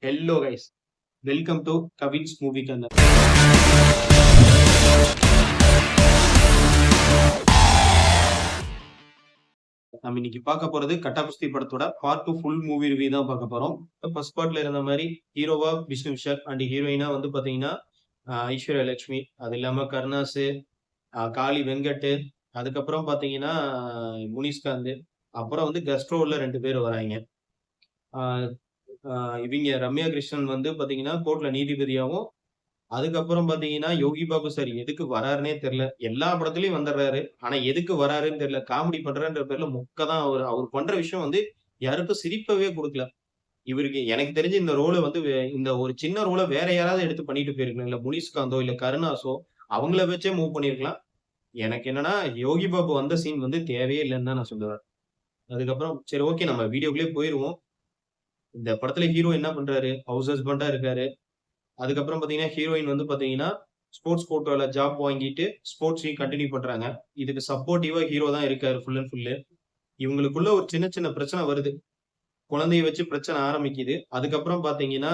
Hello guys, welcome to Kavin's movie corner. நம்ம இன்னைக்கு பார்க்க போறது கட்டா குஸ்தி படத்தோட பார்ட் 2 ஃபுல் மூவி ரிவ்யூ தான் பார்க்க போறோம். ஃபர்ஸ்ட் பார்ட்ல இருந்த மாதிரி ஹீரோவா விஷ்ணு விஷால் அண்ட் ஹீரோயினா வந்து பாத்தீங்கன்னா ஐஸ்வர்யா லட்சுமி, அது இல்லாம கருணாசு, காளி வெங்கட், அதுக்கப்புறம் பாத்தீங்கன்னா முனிஷ்காந்த், அப்புறம் வந்து கெஸ்ட் ரோல்ல 2 பேர் வராங்க. இவங்க ரம்யா கிருஷ்ணன் வந்து பாத்தீங்கன்னா கோர்ட்ல நீதிபதியாவும், அதுக்கப்புறம் பாத்தீங்கன்னா யோகி பாபு சார் எதுக்கு வராருன்னே தெரியல. எல்லா படத்துலயும் வந்துடுறாரு. ஆனா எதுக்கு வராருன்னு தெரியல. காமெடி பண்றேன்ற பேர்ல மொக்க தான் அவரு. அவர் பண்ற விஷயம் வந்து யாருக்கும் சிரிப்பவே குடுக்கல. இவருக்கு எனக்கு தெரிஞ்சு இந்த ரோல வந்து இந்த ஒரு சின்ன ரோல வேற யாராவது எடுத்து பண்ணிட்டு போயிருக்கலாம். இல்ல முனிஷ்காந்தோ, இல்ல கருணாஸோ அவங்கள வச்சே மூவ் பண்ணியிருக்கலாம். எனக்கு என்னன்னா யோகி பாபு வந்த சீன் வந்து தேவையே இல்லன்னு தான் நான் சொல்லுவேன். அதுக்கப்புறம் சரி ஓகே, நம்ம வீடியோக்குள்ளயே போயிருவோம். இந்த படத்துல ஹீரோ என்ன பண்றாரு? ஹவுஸ் ஹஸ்பண்டா இருக்காரு. அதுக்கப்புறம் பாத்தீங்கன்னா, ஹீரோயின் வந்து பாத்தீங்கன்னா, ஸ்போர்ட்ஸ் கோட்டால ஜாப் வாங்கிட்டு, ஸ்போர்ட்ஸையும் கன்டின்யூ பண்றாங்க. இதுக்கு சப்போர்ட்டிவா ஹீரோ தான் இருக்காரு ஃபுல் அண்ட் ஃபுல்லு. இவங்களுக்குள்ள ஒரு சின்ன சின்ன பிரச்சனை வருது. குழந்தைய வச்சு பிரச்சனை ஆரம்பிக்குது. அதுக்கப்புறம் பாத்தீங்கன்னா,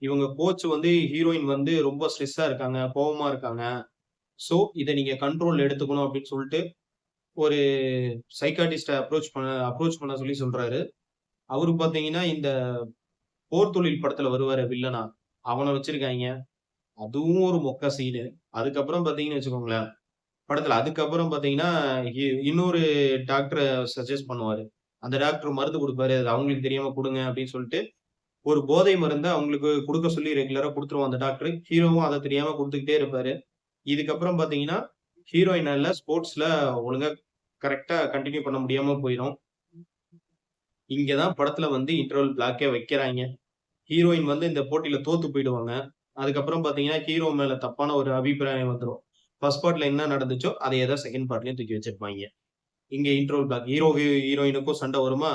இவங்க கோச் வந்து ஹீரோயின் வந்து ரொம்ப ஸ்ட்ரெஸ்ஸா இருக்காங்க, கோவமா இருக்காங்க. சோ, இத நீங்க கண்ட்ரோல்ல எடுத்துக்கணும் அப்படின்னு சொல்லிட்டு, ஒரு சைக்காட்டிஸ்ட்ட அப்ரோச் பண்ண சொல்லி சொல்றாரு. அவரு பாத்தீங்கன்னா, இந்த போர் தொழில் படத்துல வருவாரே வில்லனா, அவன வச்சிருக்காய்ங்க. அதுவும் ஒரு மொக்க சீனு. அதுக்கப்புறம் பார்த்தீங்கன்னு வச்சுக்கோங்களேன், படத்துல அதுக்கப்புறம் பார்த்தீங்கன்னா, இன்னொரு டாக்டர சஜெஸ்ட் பண்ணுவாரு. அந்த டாக்டர் மருந்து குடுப்பாரு. அது அவங்களுக்கு தெரியாம குடுங்க அப்படின்னு சொல்லிட்டு, ஒரு போதை மருந்த அவங்களுக்கு குடுக்க சொல்லி ரெகுலரா குடுத்துருவான் அந்த டாக்டரு. ஹீரோவும் அத தெரியாம குடுத்துக்கிட்டே இருப்பாரு. இதுக்கப்புறம் பார்த்தீங்கன்னா, ஹீரோயினால ஸ்போர்ட்ஸ்ல ஒழுங்கா கரெக்ட்டா கன்டின்யூ பண்ண முடியாம போயிரும். இங்க தான் படத்துல வந்து இன்டர்வல் பிளாக்கே வைக்கிறாய்ங்க. ஹீரோயின் வந்து இந்த போட்டியில தோத்து போயிடுவாங்க. அதுக்கப்புறம் பார்த்தீங்கன்னா, ஹீரோ மேல தப்பான ஒரு அபிப்பிராயம் வந்துரும். ஃபர்ஸ்ட் பார்ட்ல என்ன நடந்துச்சோ, அதையே தான் செகண்ட் பார்ட்லயும் தூக்கி வச்சிருப்பாய்ங்க. இங்க இன்ட்ரோல் பிளாக். ஹீரோயினுக்கும் சண்டை வருமா?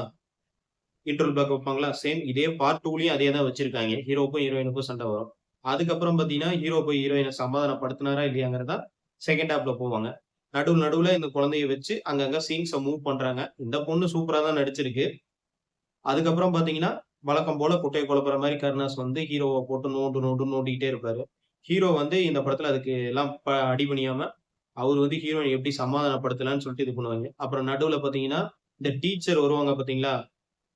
இன்ட்ரோல் பிளாக் வைப்பாங்களா? சேம் இதே பார்ட் 2லயும் அதே தான் வச்சிருக்காய்ங்க. ஹீரோவுக்கும் ஹீரோயினுக்கும் சண்டை வரும். அதுக்கப்புறம் பார்த்தீங்கன்னா, ஹீரோ போய் ஹீரோயின சமாதானப்படுத்துனாரா இல்லையாங்கிறத செகண்ட் ஹால்ஃப்ல போவாங்க. நடுவுல இந்த குழந்தைய வச்சு அங்கங்க சீன்ஸ மூவ் பண்றாங்க. இந்த பொண்ணு சூப்பரா தான் நடிச்சிருக்கு. அதுக்கப்புறம் பார்த்தீங்கன்னா, வழக்கம் போல குட்டைய குழப்புற மாரி கருணாஸ் வந்து ஹீரோவ போட்டு நோண்டுன்னு நோண்டிக்கிட்டே இருப்பாரு. ஹீரோ வந்து இந்த படத்துல அதுக்கு எல்லாம் அடிபணியாம, அவரு வந்து ஹீரோயின எப்படி சமாதானப்படுத்தலான்னு சொல்லிட்டு இது பண்ணுவாங்க. அப்புறம் நடுவுல பார்த்தீங்கன்னா, இந்த டீச்சர் வருவாங்க பார்த்தீங்களா?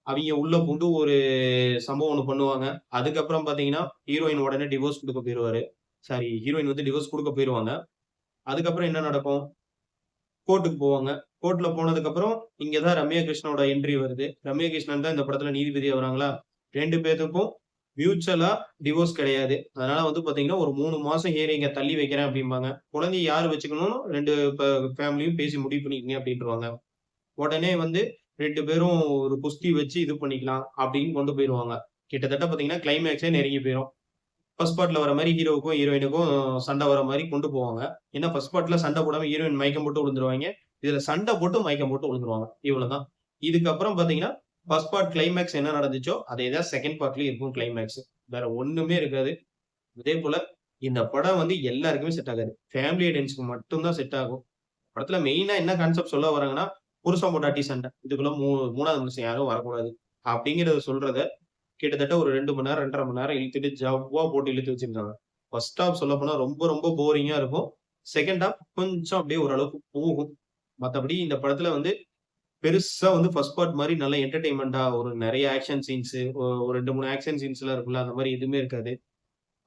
அவிங்க உள்ள புகுந்து ஒரு சம்பவம் ஒண்ணு பண்ணுவாங்க. அதுக்கப்புறம் பார்த்தீங்கன்னா, ஹீரோயின் உடனே டிவோர்ஸ் குடுக்க போயிருவாரு. சாரி, ஹீரோயின் வந்து டிவோர்ஸ் குடுக்க போயிருவாங்க. அதுக்கப்புறம் என்ன நடக்கும்? கோர்ட்‌டுக்கு போவாங்க. கோர்ட்‌ல போனதுக்கப்புறம், இங்க தான் ரம்யா கிருஷ்ணனோட என்ட்ரி வருது. ரம்யா கிருஷ்ணன் தான் இந்த படத்துல நீதிபதியா வராங்களா? 2 பேத்துக்கும் மியூச்சுவலா டிவோர்ஸ் கிடையாது. அதனால வந்து பாத்தீங்கன்னா, ஒரு 3 மாசம் ஹியரிங்க தள்ளி வைக்கிறேன் அப்டிம்பாங்க. குழந்தைய யாரு வச்சுக்கணும்னு 2 ஃபேமிலியும் பேசி முடிவு பண்ணிக்கங்க அப்டின்ருவாங்க. உடனே வந்து 2 பேரும் ஒரு குஸ்தி வச்சு இது பண்ணிக்கலாம் அப்டின்னு கொண்டு போயிருவாங்க. கிட்டத்தட்ட பாத்தீங்கன்னா, கிளைமாக்ஸே நெருங்கி போயிரும். ஃபர்ஸ்ட் பார்ட்‌ல வர மாரி ஹீரோவுக்கும், ஹீரோயினுக்கும் சண்டை வர மாரி கொண்டு போவாங்க. ஏன்னா ஃபர்ஸ்ட் பார்ட்‌ல சண்டை போடாம ஹீரோயின் மயக்கம் போட்டு விழுந்துருவாய்ங்க. இதுல சண்டை போட்டு மயக்கம் போட்டு விழுந்துருவாங்க. இவ்வளவுதான். இதுக்கப்புறம் பார்த்தீங்கன்னா, ஃபர்ஸ்ட் பார்ட் கிளைமாக்ஸ் என்ன நடந்துச்சோ, அதே தான் செகண்ட் பார்ட்லயும் இருக்கும் கிளைமாக்ஸ். வேற ஒண்ணுமே இருக்காது. அதேபோல இந்த படம் வந்து எல்லாருக்குமே செட் ஆகாது. ஃபேமிலி ஆடியன்ஸ்க்கு மட்டும் தான் செட் ஆகும். படத்துல மெயினா என்ன கான்செப்ட் சொல்ல வராங்கன்னா, புருஷன் பொண்டாட்டி சண்டை. இதுக்குள்ள 3வது மனுஷன் யாரும் வரக்கூடாது. அப்படிங்கிறத சொல்றத கிட்டத்தட்ட ஒரு 2 மணி நேரம், 2 1/2 மணி நேரம் இழுத்துட்டு ஜவ்வா போட்டு இழுத்து வச்சிருந்தாங்க. ஃபர்ஸ்ட் ஹால்ஃப் சொல்லப்போனா ரொம்ப ரொம்ப போரிங்கா இருக்கும். செகண்ட் ஹால்ஃப் கொஞ்சம் அப்படியே ஓரளவுக்கு போகும். மத்தபடி இந்த படத்துல வந்து பெருசா வந்து ஃபர்ஸ்ட் பார்ட் மாரி நல்ல என்டர்டெயின்மென்ட்டா ஒரு நெறைய ஆக்ஷன் சீன்ஸ், ஒரு 2, 3 ஆக்ஷன் சீன்ஸ்லாம் இருக்குல்ல, அந்த மாரி எதுவுமே இருக்காது.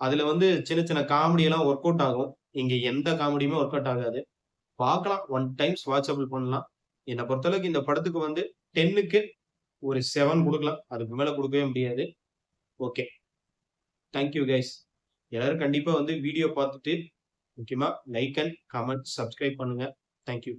அதுல வந்து சின்ன சின்ன காமெடி எல்லாம் ஒர்க் அவுட் ஆகும். இங்க எந்த காமெடியுமே ஒர்க் அவுட் ஆகாது. பார்க்கலாம். ஒன் டைம்ஸ் வாட்சபிள் பண்ணலாம். என்ன பொறுத்தளவுக்கு இந்த படத்துக்கு வந்து 10க்கு ஒரு 7 குடுக்கலாம். அதுக்கு மேல குடுக்கவே முடியாது. ஓகே. Thank you guys. எல்லாரும் கண்டிப்பா வந்து வீடியோ பார்த்துட்டு, முக்கியமா லைக் அண்ட் கமெண்ட், சப்ஸ்கிரைப் பண்ணுங்க. Thank you.